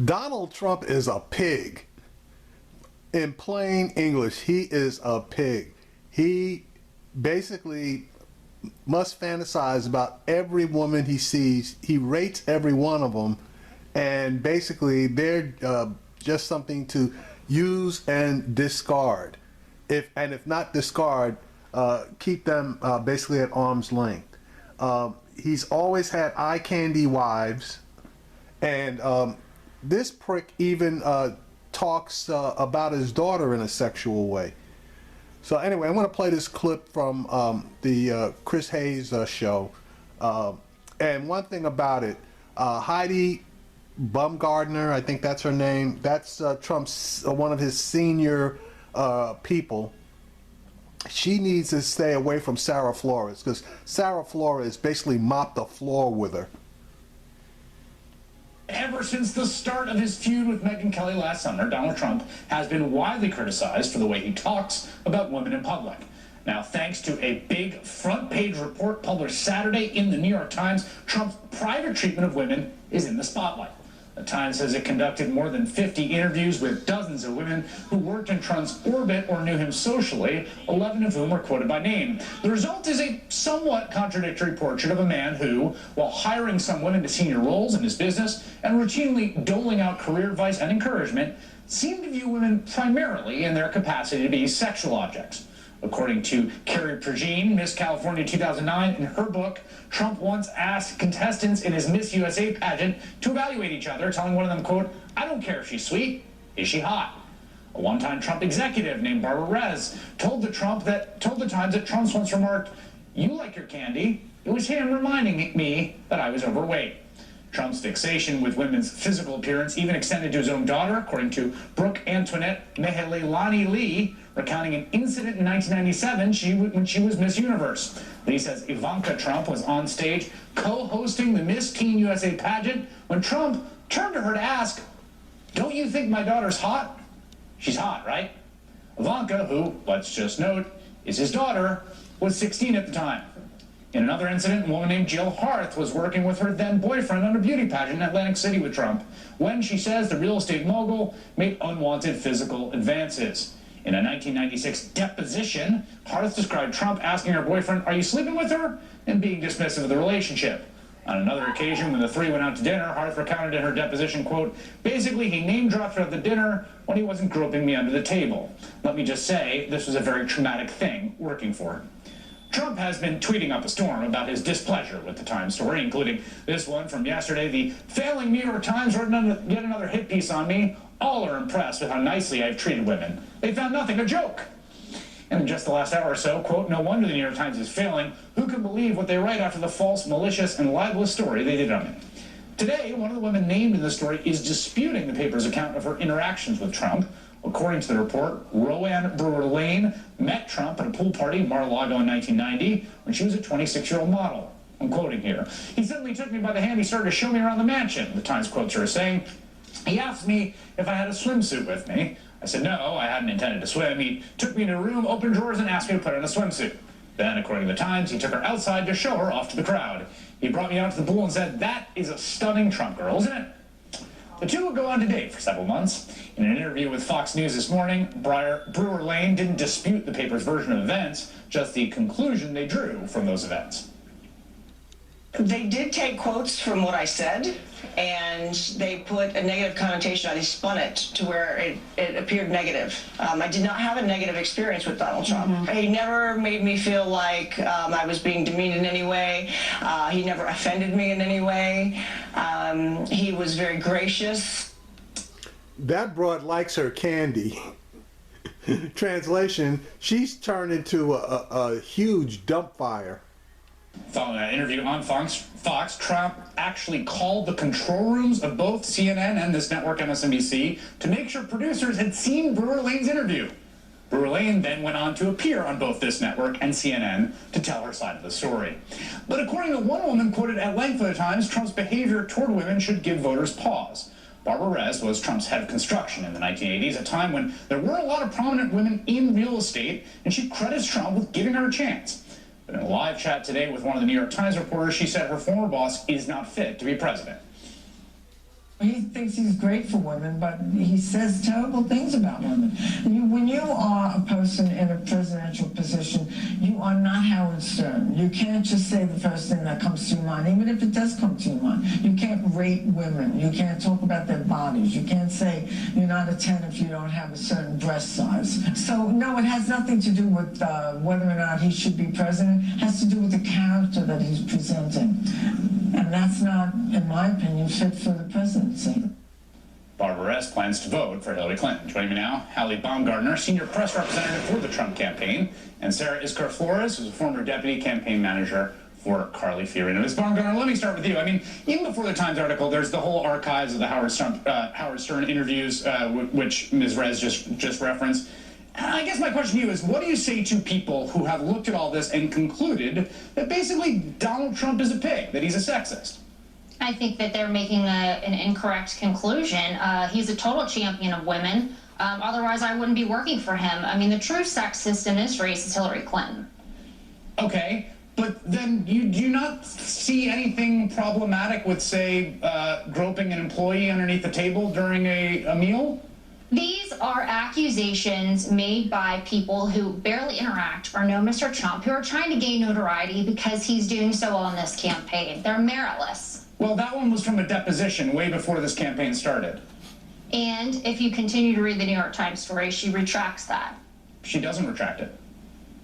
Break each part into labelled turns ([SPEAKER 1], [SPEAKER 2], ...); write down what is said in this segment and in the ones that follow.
[SPEAKER 1] Donald Trump is a pig. In plain English, he is a pig. He basically must fantasize about every woman he sees. He rates every one of them, and basically they're just something to use and discard. If not discard, keep them basically at arm's length. He's always had eye candy wives, and this prick even talks about his daughter in a sexual way. So anyway, I'm going to play this clip from the Chris Hayes show. And one thing about it, Healy Baumgardner, I think that's her name, that's Trump's one of his senior people. She needs to stay away from Sarah Flores, because Sarah Flores basically mopped the floor with her.
[SPEAKER 2] Ever since the start of his feud with Megyn Kelly last summer, Donald Trump has been widely criticized for the way he talks about women in public. Now, thanks to a big front-page report published Saturday in the New York Times, Trump's private treatment of women is in the spotlight. The Times says it conducted more than 50 interviews with dozens of women who worked in Trump's orbit or knew him socially, 11 of whom were quoted by name. The result is a somewhat contradictory portrait of a man who, while hiring some women to senior roles in his business and routinely doling out career advice and encouragement, seemed to view women primarily in their capacity to be sexual objects. According to Carly Forina, Miss California 2009, in her book, Trump once asked contestants in his Miss USA pageant to evaluate each other, telling one of them, quote, "I don't care if she's sweet, is she hot?" A one-time Trump executive named Barbara Rez told the Times that Trump once remarked, "You like your candy." It was him reminding me that I was overweight. Trump's fixation with women's physical appearance even extended to his own daughter, according to Brooke Antoinette Mehelelani Lee, recounting an incident in 1997 when she was Miss Universe. Lee says Ivanka Trump was on stage co-hosting the Miss Teen USA pageant when Trump turned to her to ask, "Don't you think my daughter's hot?" She's hot, right? Ivanka, who, let's just note, is his daughter, was 16 at the time. In another incident, a woman named Jill Harth was working with her then-boyfriend on a beauty pageant in Atlantic City with Trump when, she says, the real estate mogul made unwanted physical advances. In a 1996 deposition, Harth described Trump asking her boyfriend, "Are you sleeping with her?" and being dismissive of the relationship. On another occasion, when the three went out to dinner, Harth recounted in her deposition, quote, "Basically, he name-dropped her at the dinner when he wasn't groping me under the table. Let me just say, this was a very traumatic thing working for him." Trump has been tweeting up a storm about his displeasure with the Times story, including this one from yesterday. "The failing New York Times wrote yet another hit piece on me. All are impressed with how nicely I've treated women. They found nothing a joke." And in just the last hour or so, quote, "No wonder the New York Times is failing. Who can believe what they write after the false, malicious, and libelous story they did on me?" Today, one of the women named in the story is disputing the paper's account of her interactions with Trump. According to the report, Roanne Brewer-Lane met Trump at a pool party in Mar-a-Lago in 1990 when she was a 26-year-old model. I'm quoting here. "He suddenly took me by the hand. He started to show me around the mansion," the Times quotes her as saying. "He asked me if I had a swimsuit with me. I said no, I hadn't intended to swim. He took me in a room, opened drawers, and asked me to put on a swimsuit. Then, according to the Times, he took her outside to show her off to the crowd. He brought me out to the pool and said, 'That is a stunning Trump girl, isn't it?'" The two would go on to date for several months. In an interview with Fox News this morning, Brewer-Lane didn't dispute the paper's version of events, just the conclusion they drew from those events.
[SPEAKER 3] They did take quotes from what I said, and they put a negative connotation on it. They spun it to where it appeared negative. I did not have a negative experience with Donald Trump. Mm-hmm. He never made me feel like I was being demeaned in any way. He never offended me in any way. He was very gracious.
[SPEAKER 1] That broad likes her candy. Translation, she's turned into a huge dump fire.
[SPEAKER 2] Following that interview on Fox, Trump actually called the control rooms of both CNN and this network, MSNBC, to make sure producers had seen Brewer-Lane's interview. Brewer-Lane then went on to appear on both this network and CNN to tell her side of the story. But according to one woman quoted at length by the Times, Trump's behavior toward women should give voters pause. Barbara Rez was Trump's head of construction in the 1980s, a time when there were a lot of prominent women in real estate, and she credits Trump with giving her a chance. But in a live chat today with one of the New York Times reporters, she said her former boss is not fit to be president.
[SPEAKER 4] He thinks he's great for women, but he says terrible things about women. When you are a person in a presidential position, you are not Howard Stern. You can't just say the first thing that comes to your mind, even if it does come to your mind. You can't rate women. You can't talk about their bodies. You can't say you're not a 10 if you don't have a certain breast size. So, no, it has nothing to do with whether or not he should be president. It has to do with the character that he's presenting. And that's not, in my opinion, fit for the presidency.
[SPEAKER 2] Barbara S. plans to vote for Hillary Clinton. Joining me now, Healy Baumgardner, senior press representative for the Trump campaign, and Sarah Flores, who's a former deputy campaign manager for Carly Forina. Ms. Baumgardner, let me start with you. I mean, even before the Times article, there's the whole archives of the Howard Stern interviews, which Ms. Rez just referenced. I guess my question to you is, what do you say to people who have looked at all this and concluded that basically Donald Trump is a pig, that he's a sexist?
[SPEAKER 5] I think that they're making an incorrect conclusion. He's a total champion of women. Otherwise, I wouldn't be working for him. I mean, the true sexist in this race is Hillary Clinton.
[SPEAKER 2] Okay, but then do you not see anything problematic with, say, groping an employee underneath the table during a meal?
[SPEAKER 5] These are accusations made by people who barely interact or know Mr. Trump, who are trying to gain notoriety because he's doing so well in this campaign. They're meritless.
[SPEAKER 2] Well, that one was from a deposition way before this campaign started.
[SPEAKER 5] And if you continue to read the New York Times story, she retracts that.
[SPEAKER 2] She doesn't retract it.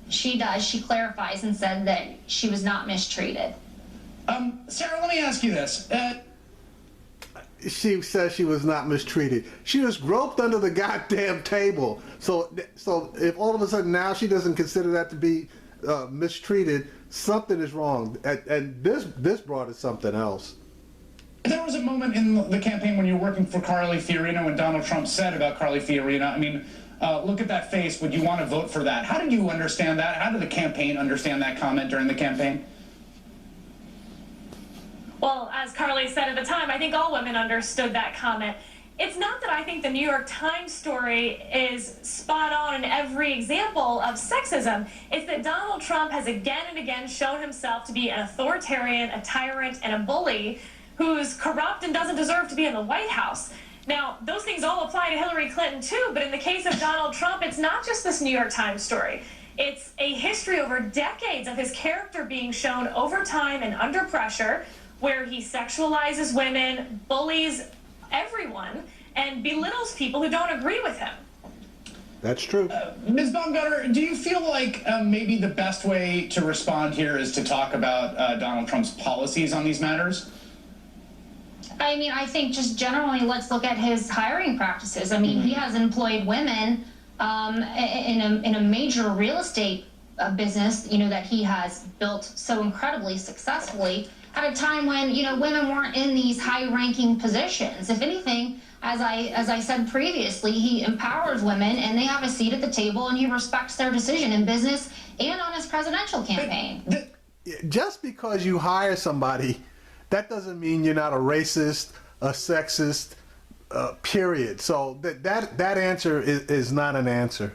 [SPEAKER 5] She does. She clarifies and said that she was not mistreated.
[SPEAKER 2] Sarah, let me ask you this.
[SPEAKER 1] She says she was not mistreated. She was groped under the goddamn table. So if all of a sudden now she doesn't consider that to be mistreated, something is wrong. And this brought us something else.
[SPEAKER 2] There was a moment in the campaign when you were working for Carly Forina when Donald Trump said about Carly Forina, I mean, look at that face. Would you want to vote for that? How did you understand that? How did the campaign understand that comment during the campaign?
[SPEAKER 6] Well, as Carly said at the time, I think all women understood that comment. It's not that I think the New York Times story is spot on in every example of sexism. It's that Donald Trump has again and again shown himself to be an authoritarian, a tyrant, and a bully who's corrupt and doesn't deserve to be in the White House. Now, those things all apply to Hillary Clinton too, but in the case of Donald Trump, it's not just this New York Times story. It's a history over decades of his character being shown over time and under pressure, where he sexualizes women, bullies everyone, and belittles people who don't agree with him.
[SPEAKER 1] That's true.
[SPEAKER 2] Ms. Baumgartner, do you feel like maybe the best way to respond here is to talk about Donald Trump's policies on these matters?
[SPEAKER 5] I mean, I think just generally, let's look at his hiring practices. I mean, he has employed women in a major real estate business, you know, that he has built so incredibly successfully at a time when, you know, women weren't in these high-ranking positions. If anything, as I said previously, he empowers women and they have a seat at the table and he respects their decision in business and on his presidential campaign.
[SPEAKER 1] Just because you hire somebody, that doesn't mean you're not a racist, a sexist, period. So that answer is not an answer.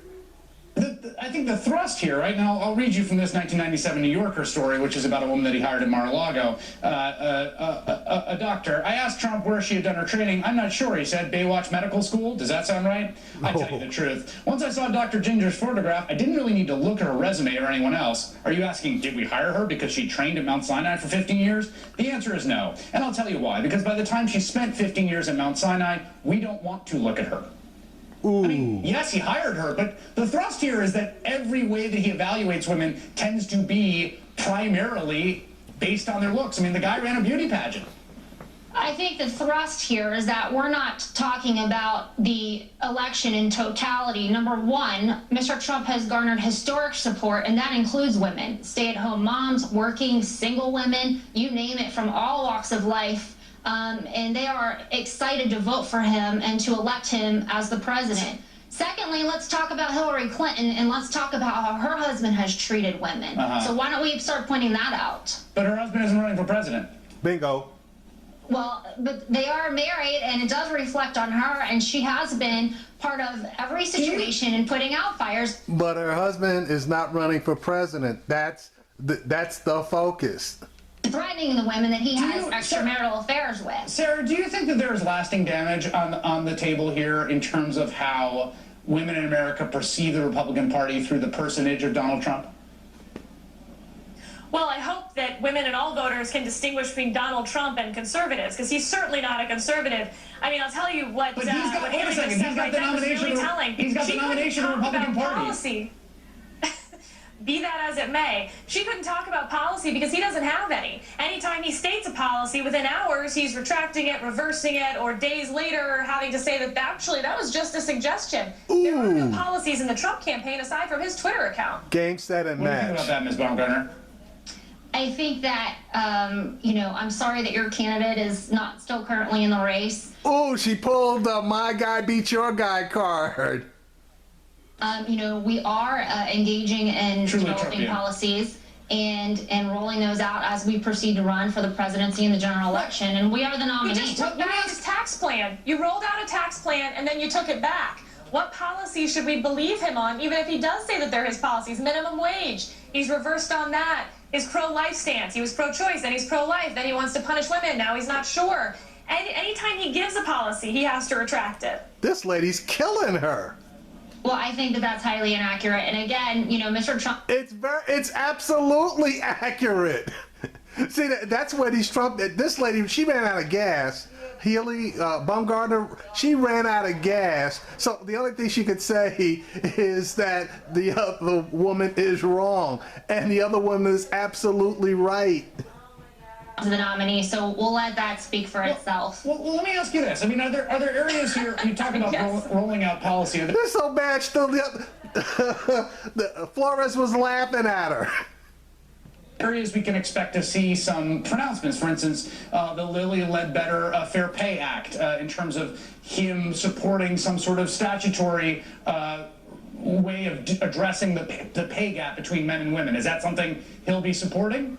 [SPEAKER 2] I think the thrust here, right now, I'll read you from this 1997 New Yorker story, which is about a woman that he hired at Mar-a-Lago, a doctor. I asked Trump where she had done her training. I'm not sure, he said. Baywatch Medical School. Does that sound right? I tell you the truth. Once I saw Dr. Ginger's photograph, I didn't really need to look at her resume or anyone else. Are you asking, did we hire her because she trained at Mount Sinai for 15 years? The answer is no. And I'll tell you why. Because by the time she spent 15 years at Mount Sinai, we don't want to look at her.
[SPEAKER 1] Ooh.
[SPEAKER 2] I mean, yes, he hired her, but the thrust here is that every way that he evaluates women tends to be primarily based on their looks. I mean, the guy ran a beauty pageant.
[SPEAKER 5] I think the thrust here is that we're not talking about the election in totality. Number one, Mr. Trump has garnered historic support, and that includes women, stay-at-home moms, working, single women, you name it, from all walks of life. And they are excited to vote for him and to elect him as the president. Secondly, let's talk about Hillary Clinton and let's talk about how her husband has treated women. So why don't we start pointing that out?
[SPEAKER 2] But her husband isn't running for president.
[SPEAKER 1] Bingo.
[SPEAKER 5] Well, but they are married and it does reflect on her, and she has been part of every situation in putting out fires.
[SPEAKER 1] But her husband is not running for president. That's the focus.
[SPEAKER 2] For
[SPEAKER 5] threatening the women that he has extramarital affairs with.
[SPEAKER 2] Sarah, do you think that there is lasting damage on the table here in terms of how women in America perceive the Republican Party through the personage of Donald Trump?
[SPEAKER 6] Well, I hope that women and all voters can distinguish between Donald Trump and conservatives, because he's certainly not a conservative. I mean, I'll tell you what.
[SPEAKER 2] But he's got,
[SPEAKER 6] what
[SPEAKER 2] wait a second, he's got the nomination. He's got the nomination of the Republican Party.
[SPEAKER 6] Policy. Be that as it may, she couldn't talk about policy because he doesn't have any. Anytime he states a policy, within hours he's retracting it, reversing it, or days later having to say that actually that was just a suggestion.
[SPEAKER 1] Ooh.
[SPEAKER 6] There are no policies in the Trump campaign aside from his Twitter account.
[SPEAKER 1] Game, set, and
[SPEAKER 2] What do you think
[SPEAKER 1] match.
[SPEAKER 2] about that, Ms. Baumgardner?
[SPEAKER 5] I think that, I'm sorry that your candidate is not still currently in the race.
[SPEAKER 1] Oh, she pulled the my guy beat your guy card.
[SPEAKER 5] We are engaging in
[SPEAKER 2] Truly
[SPEAKER 5] developing
[SPEAKER 2] Trumpian.
[SPEAKER 5] policies and rolling those out as we proceed to run for the presidency and the general election, and we are the
[SPEAKER 6] You
[SPEAKER 5] nominee.
[SPEAKER 6] just took back his tax plan. You rolled out a tax plan and then you took it back. What policy should we believe him on, even if he does say that they're his policies? Minimum wage. He's reversed on that. His pro-life stance. He was pro-choice, then he's pro-life, then he wants to punish women, now he's not sure. Anytime he gives a policy, he has to retract it.
[SPEAKER 1] This lady's killing her.
[SPEAKER 5] Well, I think that that's highly inaccurate. And again, Mr. Trump.
[SPEAKER 1] It's absolutely accurate. See, that's what he's Trump. This lady, she ran out of gas. Healy Baumgardner, she ran out of gas. So the only thing she could say is that the woman is wrong, and the other woman is absolutely right.
[SPEAKER 5] The nominee, so we'll let that speak for itself.
[SPEAKER 2] Well, let me ask you this. I mean, are there areas here you talk about
[SPEAKER 6] Yes.
[SPEAKER 2] rolling out policy?
[SPEAKER 1] This is so bad. Still, the Flores was laughing at her.
[SPEAKER 2] Areas we can expect to see some pronouncements. For instance, the Lilly Ledbetter Fair Pay Act, in terms of him supporting some sort of statutory way of addressing the pay gap between men and women. Is that something he'll be supporting?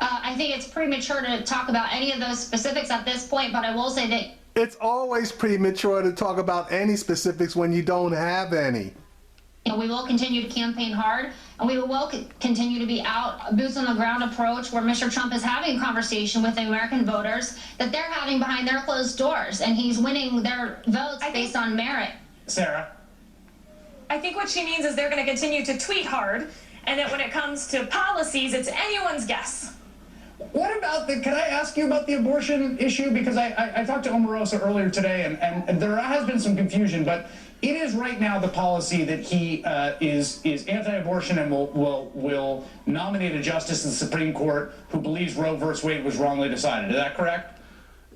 [SPEAKER 5] I think it's premature to talk about any of those specifics at this point, but I will say that
[SPEAKER 1] It's always premature to talk about any specifics when you don't have any.
[SPEAKER 5] we will continue to campaign hard, and we will continue to be out, boots on the ground approach, where Mr. Trump is having conversation with the American voters that they're having behind their closed doors, and he's winning their votes based on merit.
[SPEAKER 2] Sarah?
[SPEAKER 6] I think what she means is they're going to continue to tweet hard, and that when it comes to policies, it's anyone's guess.
[SPEAKER 2] What about can I ask you about the abortion issue? Because I talked to Omarosa earlier today, and there has been some confusion, but it is right now the policy that he is anti-abortion and will nominate a justice in the Supreme Court who believes Roe v. Wade was wrongly decided. Is that correct?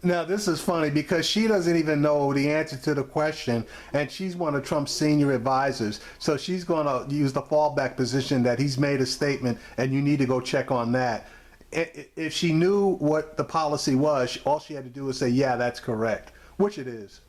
[SPEAKER 1] Now, this is funny because she doesn't even know the answer to the question, and she's one of Trump's senior advisors. So she's going to use the fallback position that he's made a statement, and you need to go check on that. If she knew what the policy was, all she had to do was say, yeah, that's correct, which it is.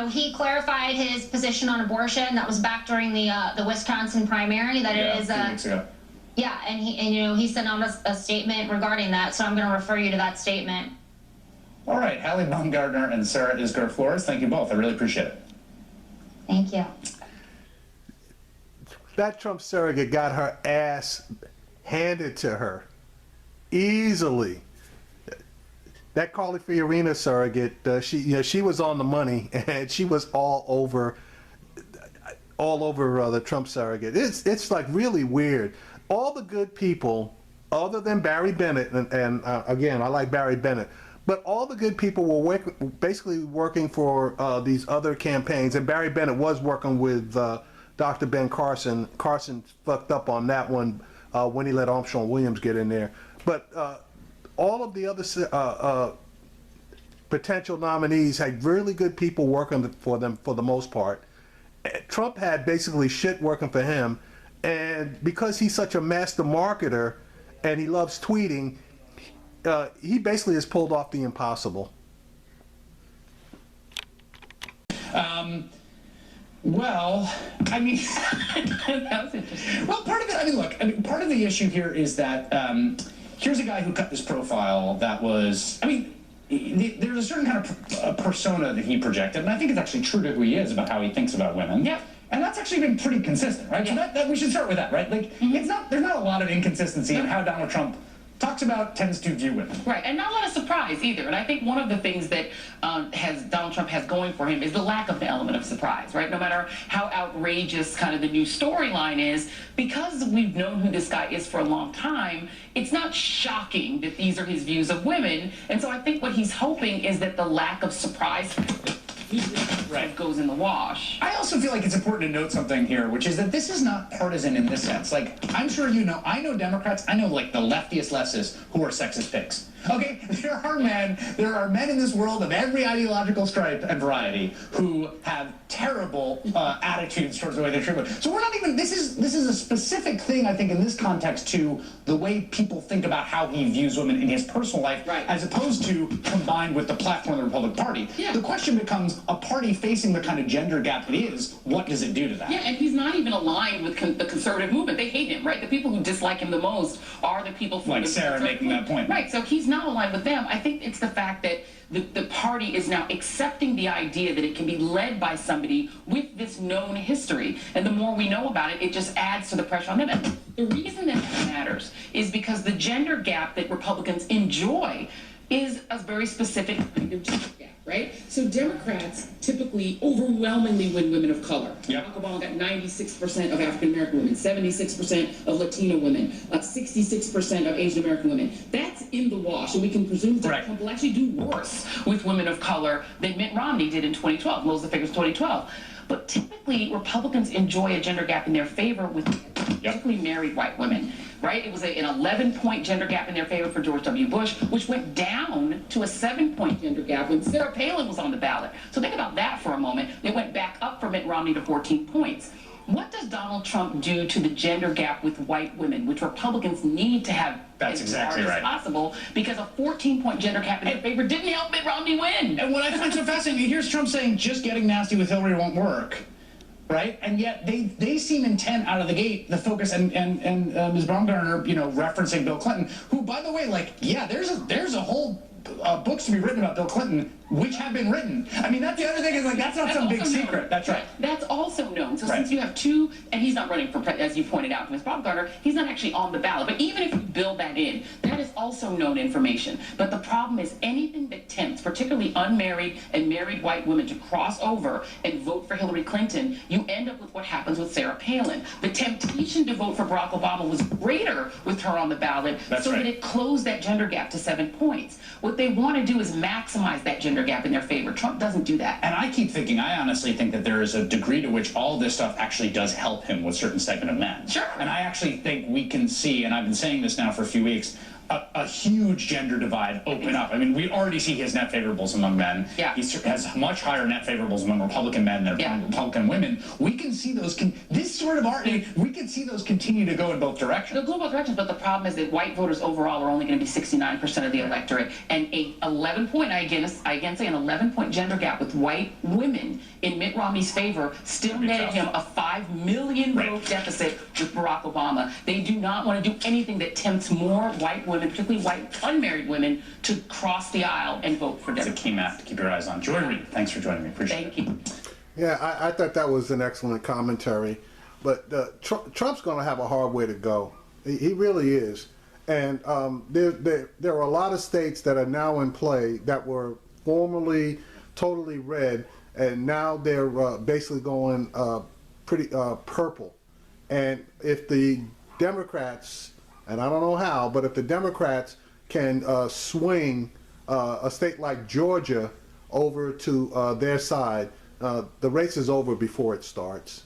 [SPEAKER 5] He clarified his position on abortion. That was back during the Wisconsin primary. That it is
[SPEAKER 2] a few weeks ago.
[SPEAKER 5] Yeah, and he sent out a statement regarding that. So I'm going to refer you to that statement.
[SPEAKER 2] All right, Healy Baumgardner and Sarah Flores, thank you both. I really appreciate it.
[SPEAKER 5] Thank you.
[SPEAKER 1] That Trump surrogate got her ass handed to her easily. That Carly Forina surrogate, she was on the money, and she was all over the Trump surrogate. It's like really weird. All the good people, other than Barry Bennett, and again, I like Barry Bennett, but all the good people were basically working for these other campaigns, and Barry Bennett was working with Dr. Ben Carson. Carson fucked up on that one when he let Armstrong Williams get in there. But all of the other potential nominees had really good people working for them for the most part. Trump had basically shit working for him, and because he's such a master marketer and he loves tweeting, he basically has pulled off the impossible.
[SPEAKER 2] Well, I mean, that was interesting. Well, part of it, part of the issue here is that here's a guy who cut this profile that was, there's a certain kind of persona that he projected, and I think it's actually true to who he is about how he thinks about women.
[SPEAKER 6] Yep.
[SPEAKER 2] And that's actually been pretty consistent, right? So that we should start with that, right? Like, there's not a lot of inconsistency in how Donald Trump talks about, tends to view women.
[SPEAKER 7] Right, and not a lot of surprise either. And I think one of the things that Donald Trump has going for him is the lack of the element of surprise, right? No matter how outrageous kind of the new storyline is, because we've known who this guy is for a long time, it's not shocking that these are his views of women. And so I think what he's hoping is that the lack of surprise goes in the wash.
[SPEAKER 2] I also feel like it's important to note something here, which is that this is not partisan in this sense. Like, I'm sure you know, I know Democrats, I know like the leftiest leftists who are sexist pigs. Okay, there are men in this world of every ideological stripe and variety who have terrible attitudes towards the way they treat women. So we're not even, this is a specific thing, I think, in this context to the way people think about how he views women in his personal life,
[SPEAKER 7] right,
[SPEAKER 2] as opposed to combined with the platform of the Republican Party.
[SPEAKER 7] Yeah.
[SPEAKER 2] The question becomes, a party facing the kind of gender gap it is, what does it do to that?
[SPEAKER 7] Yeah, and he's not even aligned with the conservative movement. They hate him, right? The people who dislike him the most are the people from
[SPEAKER 2] like Sarah making that point.
[SPEAKER 7] Right, so he's not aligned with them. I think it's the fact that the party is now accepting the idea that it can be led by somebody with this known history. And the more we know about it, it just adds to the pressure on them. And the reason that matters is because the gender gap that Republicans enjoy is a very specific kind of gender gap, right? So Democrats typically overwhelmingly win women of color.
[SPEAKER 2] Yep.
[SPEAKER 7] Barack Obama got 96% of African American women, 76% of Latino women, 66% of Asian American women. That's in the wash, and we can presume that Trump will actually do worse with women of color than Mitt Romney did in 2012. Those are the figures 2012. But typically, Republicans enjoy a gender gap in their favor with particularly married white women, right? It was an 11-point gender gap in their favor for George W. Bush, which went down to a 7-point gender gap when Sarah Palin was on the ballot. So think about that for a moment. It went back up for Mitt Romney to 14 points. What does Donald Trump do to the gender gap with white women, which Republicans need to have as large as possible, because a 14-point gender gap in their favor didn't help Mitt Romney win?
[SPEAKER 2] And what I find so fascinating, here's Trump saying just getting nasty with Hillary won't work, right? And yet they seem intent out of the gate, the focus, and Ms. Baumgardner, you know, referencing Bill Clinton, who, by the way, like, yeah, there's a whole books to be written about Bill Clinton, which have been written. I mean, that's the other thing, is like, that's not some big secret. That's right.
[SPEAKER 7] That's also known. So since you have two, and he's not running for, as you pointed out, Ms. Baumgardner, he's not actually on the ballot. But even if you build that in, that is also known information. But the problem is anything that tempts, particularly unmarried and married white women, to cross over and vote for Hillary Clinton, you end up with what happens with Sarah Palin. The temptation to vote for Barack Obama was greater with her on the ballot, that it closed that gender gap to 7 points. What they want to do is maximize that gender gap in their favor. Trump doesn't do that.
[SPEAKER 2] And I keep thinking, I honestly think that there is a degree to which all this stuff actually does help him with certain segment of men.
[SPEAKER 7] Sure.
[SPEAKER 2] And I actually think we can see, and I've been saying this now for a few weeks, a huge gender divide open up. I mean, we already see his net favorables among men.
[SPEAKER 7] Yeah.
[SPEAKER 2] He has much higher net favorables among Republican men than Republican women. We can see those, this sort of art, we can see those continue to go in both directions.
[SPEAKER 7] They'll go in both directions, but the problem is that white voters overall are only going to be 69% of the electorate. And a 11-point, I again say an 11-point gender gap with white women in Mitt Romney's favor still netted him a 5 million vote deficit with Barack Obama. They do not want to do anything that tempts more white women, particularly white unmarried women, to cross the aisle and vote for Democrats.
[SPEAKER 2] It's a key map to keep your eyes on. Joy Reid, thanks for joining me. Appreciate it.
[SPEAKER 7] Thank you.
[SPEAKER 1] Yeah, I thought that was an excellent commentary. But Trump's going to have a hard way to go. He really is. And there are a lot of states that are now in play that were formerly totally red, and now they're basically going pretty purple. And if the Democrats, and I don't know how, but if the Democrats can swing a state like Georgia over to their side, the race is over before it starts.